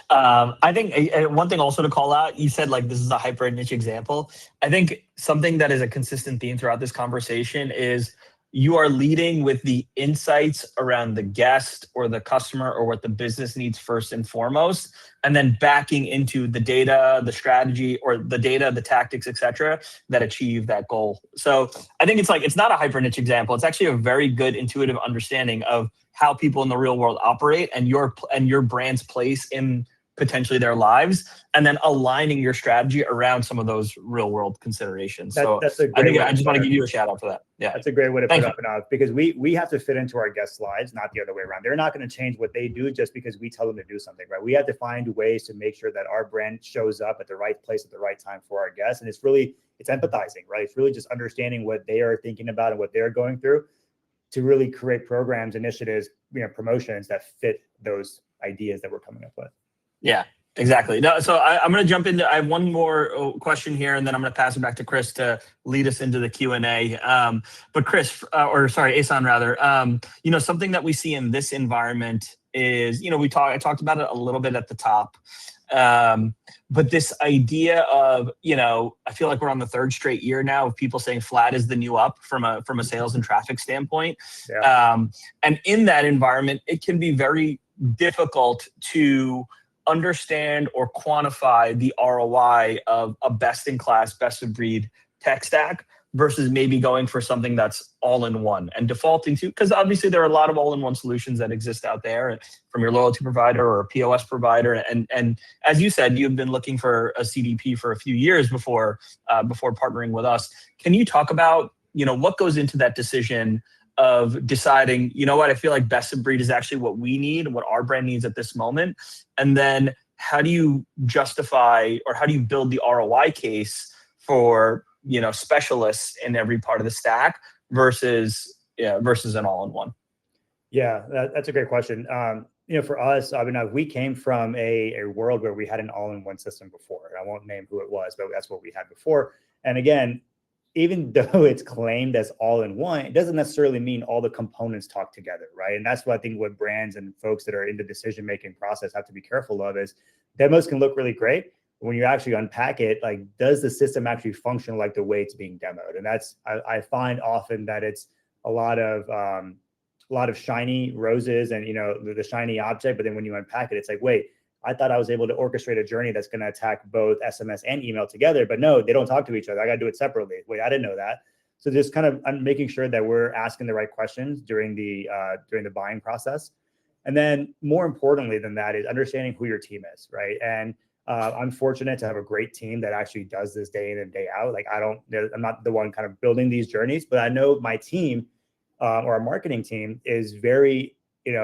I think one thing also to call out, you said like this is a hyper niche example. I think something that is a consistent theme throughout this conversation is you are leading with the insights around the guest or the customer or what the business needs first and foremost, and then backing into the data, the strategy, or the data, the tactics, et cetera, that achieve that goal. So I think it's not a hyper niche example. It's actually a very good intuitive understanding of how people in the real world operate and your brand's place in potentially their lives, and then aligning your strategy around some of those real world considerations. That's a great I just want to give you a shout out for that. Yeah, that's a great way to put up and out, because we have to fit into our guests' lives, not the other way around. They're not going to change what they do just because we tell them to do something, right? We have to find ways to make sure that our brand shows up at the right place at the right time for our guests, and it's empathizing, right? It's really just understanding what they are thinking about and what they're going through to really create programs, initiatives, promotions that fit those ideas that we're coming up with. Yeah, exactly. No, so I'm going to jump into, I have one more question here, and then I'm going to pass it back to Chris to lead us into the Q&A. But Chris, Asan rather, something that we see in this environment is, I talked about it a little bit at the top. But this idea of, I feel like we're on the third straight year now of people saying flat is the new up from a sales and traffic standpoint. Yeah. And in that environment, it can be very difficult to understand or quantify the ROI of a best-in-class, best-of-breed tech stack versus maybe going for something that's all-in-one and defaulting to, because obviously there are a lot of all-in-one solutions that exist out there from your loyalty provider or a POS provider. And as you said, you've been looking for a CDP for a few years before partnering with us. Can you talk about, what goes into that decision of deciding, I feel like best of breed is actually what we need and what our brand needs at this moment. And then how do you justify or how do you build the ROI case for, specialists in every part of the stack versus an all-in-one? Yeah, that's a great question. For us, we came from a world where we had an all-in-one system before. I won't name who it was, but that's what we had before. And again, even though it's claimed as all-in-one, it doesn't necessarily mean all the components talk together, right? And that's what I think what brands and folks that are in the decision-making process have to be careful of is demos can look really great. But when you actually unpack it, like, does the system actually function like the way it's being demoed? And that's, I find often that it's a lot of shiny roses and, the shiny object. But then when you unpack it, it's like, wait, I thought I was able to orchestrate a journey that's going to attack both SMS and email together, but no, they don't talk to each other. I got to do it separately. Wait, I didn't know that. So just kind of making sure that we're asking the right questions during the buying process. And then more importantly than that is understanding who your team is, right? And I'm fortunate to have a great team that actually does this day in and day out. Like I'm not the one kind of building these journeys, but I know my team or our marketing team is very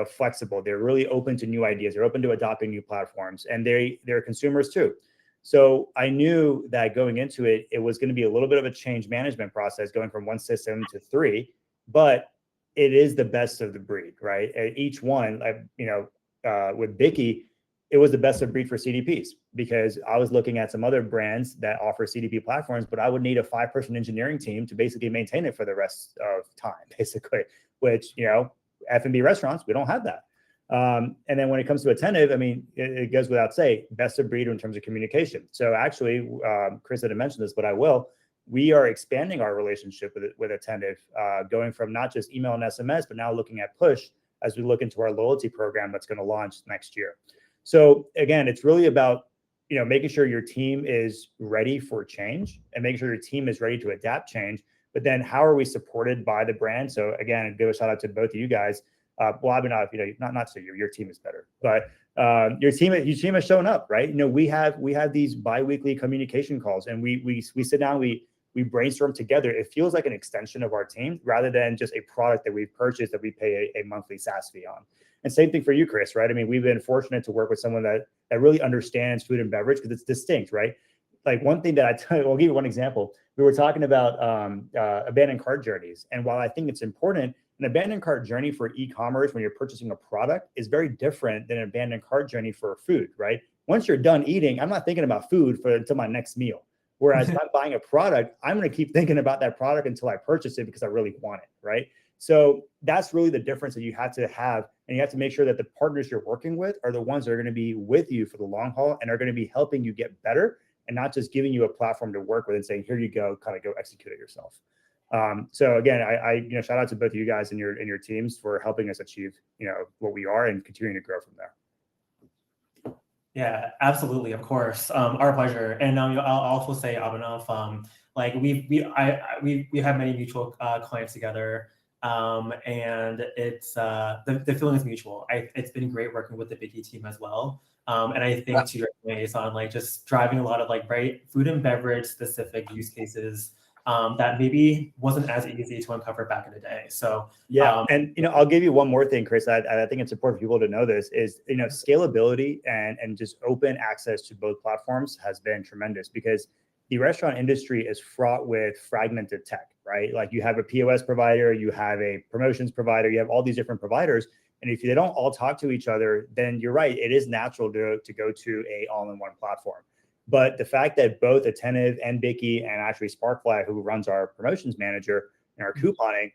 flexible. They're really open to new ideas. They're open to adopting new platforms, and they're consumers too. So I knew that going into it, it was going to be a little bit of a change management process going from one system to 3, but it is the best of the breed, right? Each one, with Bicky, it was the best of breed for CDPs, because I was looking at some other brands that offer CDP platforms, but I would need a 5-person engineering team to basically maintain it for the rest of time, basically, which, F&B restaurants, we don't have that. And then when it comes to Attentive, I mean, it goes without saying, best of breed in terms of communication. So actually, Chris didn't mention this, but I will. We are expanding our relationship with Attentive, going from not just email and SMS, but now looking at push as we look into our loyalty program that's going to launch next year. So again, it's really about, making sure your team is ready for change and making sure your team is ready to adapt change. But then how are we supported by the brand? So again, give a shout out to both of you guys. Well, I mean, not to you, your team is better, but your team has shown up, right? We have these bi-weekly communication calls, and we sit down, we brainstorm together. It feels like an extension of our team rather than just a product that we've purchased that we pay a monthly SaaS fee on. And same thing for you, Chris, right? I mean, we've been fortunate to work with someone that really understands food and beverage because it's distinct, right? Like one thing that I'll give you one example. We were talking about abandoned cart journeys. And while I think it's important, an abandoned cart journey for e-commerce when you're purchasing a product is very different than an abandoned cart journey for food, right? Once you're done eating, I'm not thinking about food until my next meal. Whereas if I'm buying a product, I'm going to keep thinking about that product until I purchase it because I really want it, right? So that's really the difference that you have to have. And you have to make sure that the partners you're working with are the ones that are going to be with you for the long haul and are going to be helping you get better and not just giving you a platform to work with and saying, here you go, kind of go execute it yourself. So again, I shout out to both of you guys and your teams for helping us achieve, what we are and continuing to grow from there. Yeah, absolutely. Of course. Our pleasure. And I'll also say, Abhinav, like we have many mutual clients together. And it's the feeling is mutual. It's been great working with the Biggie team as well. And I think to your ways on like just driving a lot of like food and beverage specific use cases that maybe wasn't as easy to uncover back in the day. So yeah, and I'll give you one more thing, Chris. I think it's important for people to know this is scalability and just open access to both platforms has been tremendous because the restaurant industry is fraught with fragmented tech, right? Like you have a POS provider, you have a promotions provider, you have all these different providers. And if they don't all talk to each other, then you're right. It is natural to go to a all-in-one platform. But the fact that both Attentive and Bicky and actually Sparkfly, who runs our promotions manager and our couponing,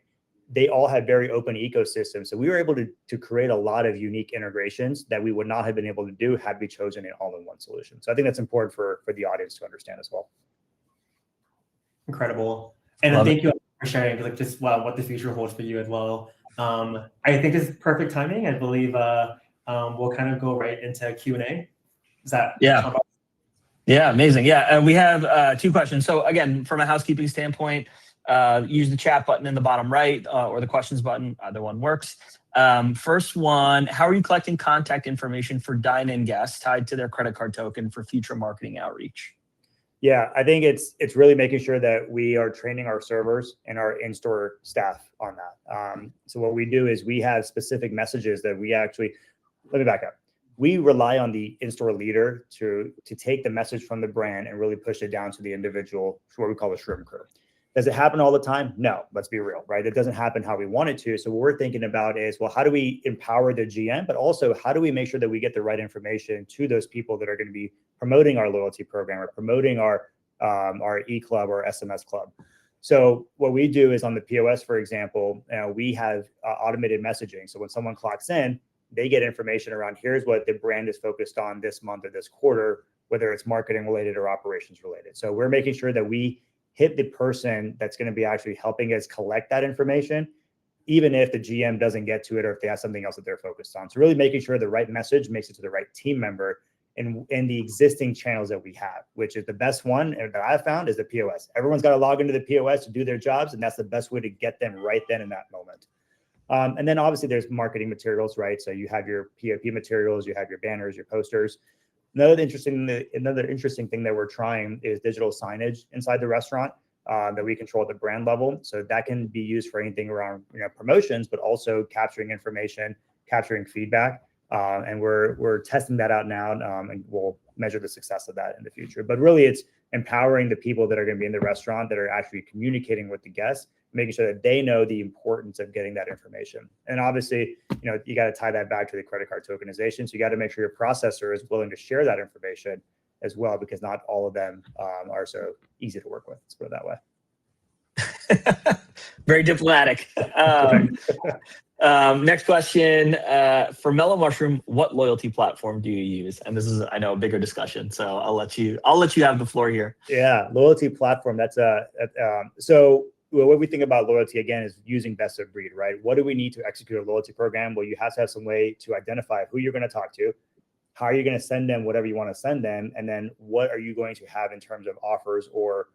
they all have very open ecosystems. So we were able to create a lot of unique integrations that we would not have been able to do had we chosen an all-in-one solution. So I think that's important for the audience to understand as well. Incredible. And thank you for sharing like just what the future holds for you as well. I think it's perfect timing. I believe we'll kind of go right into Q&A. Is that Yeah, amazing. Yeah, we have 2 questions. So again, from a housekeeping standpoint, use the chat button in the bottom right or the questions button. Either one works. First one, how are you collecting contact information for dine-in guests tied to their credit card token for future marketing outreach? Yeah, I think it's really making sure that we are training our servers and our in-store staff on that. So what we do is we have specific messages that we actually, let me back up. We rely on the in-store leader to take the message from the brand and really push it down to the individual, what we call the shrimp crew. Does it happen all the time? No, let's be real, right? It doesn't happen how we want it to. So what we're thinking about is, well, how do we empower the GM, but also how do we make sure that we get the right information to those people that are going to be promoting our loyalty program or promoting our e-club or SMS club. So what we do is on the POS, for example, we have automated messaging. So when someone clocks in, they get information around here's what the brand is focused on this month or this quarter, whether it's marketing related or operations related. So we're making sure that we hit the person that's going to be actually helping us collect that information, even if the GM doesn't get to it or if they have something else that they're focused on. So really making sure the right message makes it to the right team member in the existing channels that we have, which is the best one that I've found is the POS. Everyone's got to log into the POS to do their jobs, and that's the best way to get them right then in that moment. And then obviously there's marketing materials, right? So you have your POP materials, you have your banners, your posters. Another interesting thing that we're trying is digital signage inside the restaurant that we control at the brand level. So that can be used for anything around promotions, but also capturing information, capturing feedback. And we're testing that out now, and we'll measure the success of that in the future. But really, it's empowering the people that are going to be in the restaurant that are actually communicating with the guests making sure that they know the importance of getting that information. And obviously, you got to tie that back to the credit card tokenization. So you got to make sure your processor is willing to share that information as well, because not all of them are so easy to work with. Let's put it that way. Very diplomatic. Next question, for Mellow Mushroom, what loyalty platform do you use? And this is, I know, a bigger discussion, so I'll let you have the floor here. Yeah, loyalty platform. So what we think about loyalty, again, is using best of breed, right? What do we need to execute a loyalty program? Well, you have to have some way to identify who you're going to talk to, how are you going to send them whatever you want to send them, and then what are you going to have in terms of offers or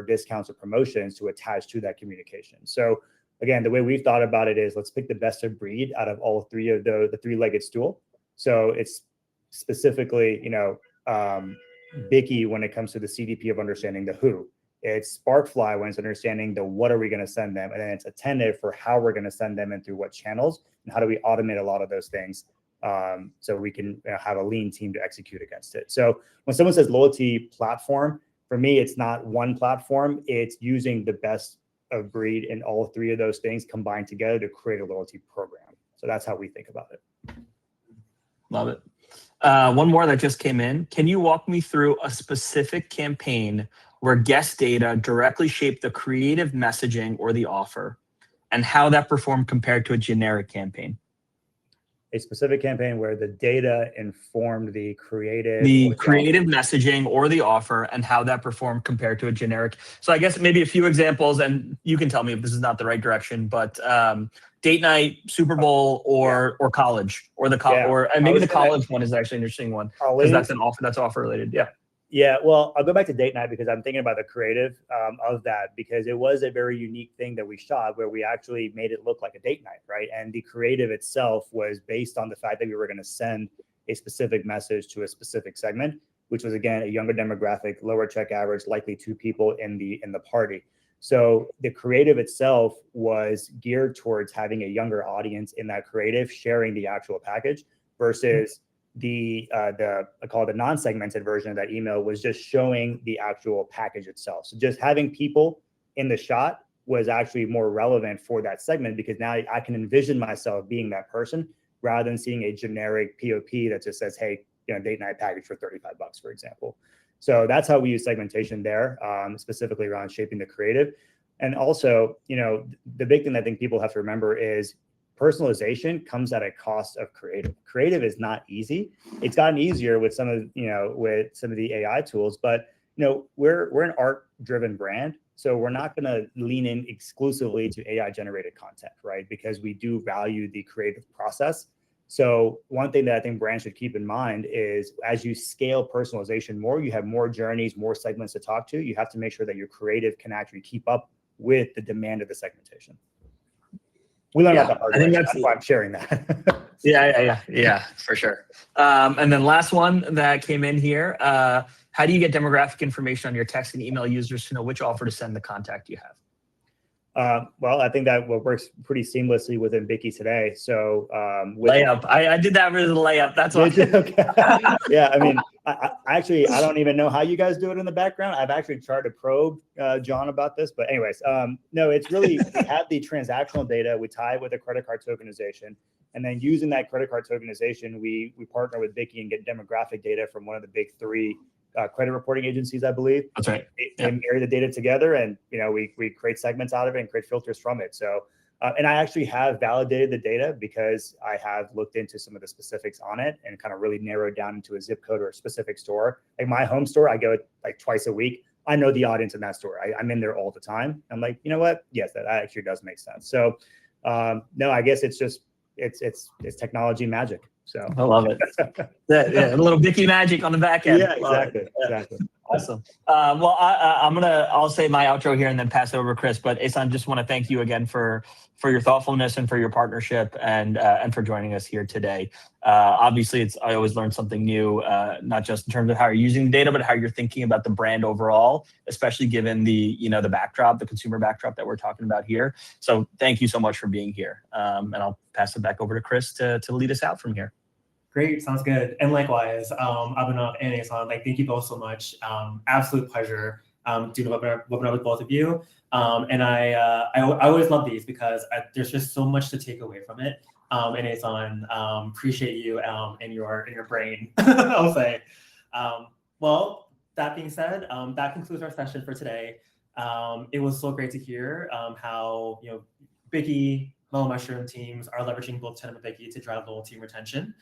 discounts or promotions to attach to that communication. So again, the way we've thought about it is, let's pick the best of breed out of all three of the three-legged stool. So it's specifically, Bicky when it comes to the CDP of understanding the who. It's Sparkfly when it's understanding the what are we going to send them, and then it's Attentive for how we're going to send them and through what channels, and how do we automate a lot of those things so we can have a lean team to execute against it. So when someone says loyalty platform, for me, it's not one platform. It's using the best of breed in all three of those things combined together to create a loyalty program. So that's how we think about it. Love it. One more that just came in. Can you walk me through a specific campaign where guest data directly shaped the creative messaging or the offer, and how that performed compared to a generic campaign? A specific campaign where the data informed the creative messaging or the offer, and how that performed compared to a generic. So I guess maybe a few examples, and you can tell me if this is not the right direction, but date night, Super Bowl, or college, or maybe the college one is actually an interesting one, because that's an offer, that's offer related. Yeah, well, I'll go back to date night because I'm thinking about the creative of that, because it was a very unique thing that we shot where we actually made it look like a date night, right? And the creative itself was based on the fact that we were going to send a specific message to a specific segment, which was, again, a younger demographic, lower check average, likely 2 people in the party. So the creative itself was geared towards having a younger audience in that creative sharing the actual package versus I call it the non-segmented version of that email was just showing the actual package itself. So just having people in the shot was actually more relevant for that segment, because now I can envision myself being that person rather than seeing a generic POP that just says, hey, date night package for $35, for example. So that's how we use segmentation there, specifically around shaping the creative. And also, the big thing I think people have to remember is personalization comes at a cost of creative. Creative is not easy. It's gotten easier with some of the AI tools, but we're an art-driven brand, so we're not going to lean in exclusively to AI-generated content, right? Because we do value the creative process. So one thing that I think brands should keep in mind is, as you scale personalization more, you have more journeys, more segments to talk to. You have to make sure that your creative can actually keep up with the demand of the segmentation. We learned about the hard way. That's why I'm sharing that. Yeah, for sure. And then last one that came in here, how do you get demographic information on your text and email users to know which offer to send the contact you have? Well, I think that works pretty seamlessly within Bicky today. So layup. I did that with a layup. That's what. Okay. Yeah, I mean, I don't even know how you guys do it in the background. I've actually tried to probe John about this, but anyways, no, it's really, we have the transactional data, we tie it with a credit card tokenization, and then using that credit card tokenization, we partner with Bicky and get demographic data from one of the big 3 credit reporting agencies, I believe. That's right. They marry the data together, and we create segments out of it and create filters from it. So, and I actually have validated the data because I have looked into some of the specifics on it and kind of really narrowed down into a zip code or a specific store. Like my home store, I go like twice a week. I know the audience in that store. I'm in there all the time. I'm like, you know what? Yes, that actually does make sense. So, no, I guess it's just it's technology magic. So I love it. A little Bicky magic on the back end. Yeah, exactly. Awesome. Well, I'll say my outro here and then pass it over to Chris. But Ehsan, just want to thank you again for your thoughtfulness and for your partnership and for joining us here today. Obviously, I always learn something new, not just in terms of how you're using the data, but how you're thinking about the brand overall, especially given the backdrop, the consumer backdrop that we're talking about here. So thank you so much for being here. And I'll pass it back over to Chris to lead us out from here. Great, sounds good. And likewise, Abhinav and Ehsan, thank you both so much. Absolute pleasure doing a webinar with both of you. And I always love these because there's just so much to take away from it. And it's on appreciate you in your brain, I'll say. Well, that being said, that concludes our session for today. It was so great to hear how Biggie, Mellow Mushroom teams are leveraging both Tenem and Biggie to drive loyal team retention.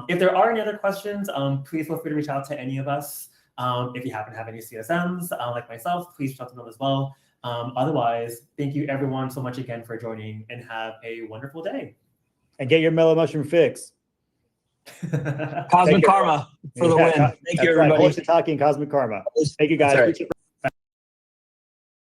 If there are any other questions, please feel free to reach out to any of us. If you happen to have any CSMs like myself, please reach out to them as well. Otherwise, thank you everyone so much again for joining, and have a wonderful day. And get your Mellow Mushroom fix. Cosmic Karma for the win. Thank you, everybody. Talking Cosmic Karma. Thank you, guys. Right.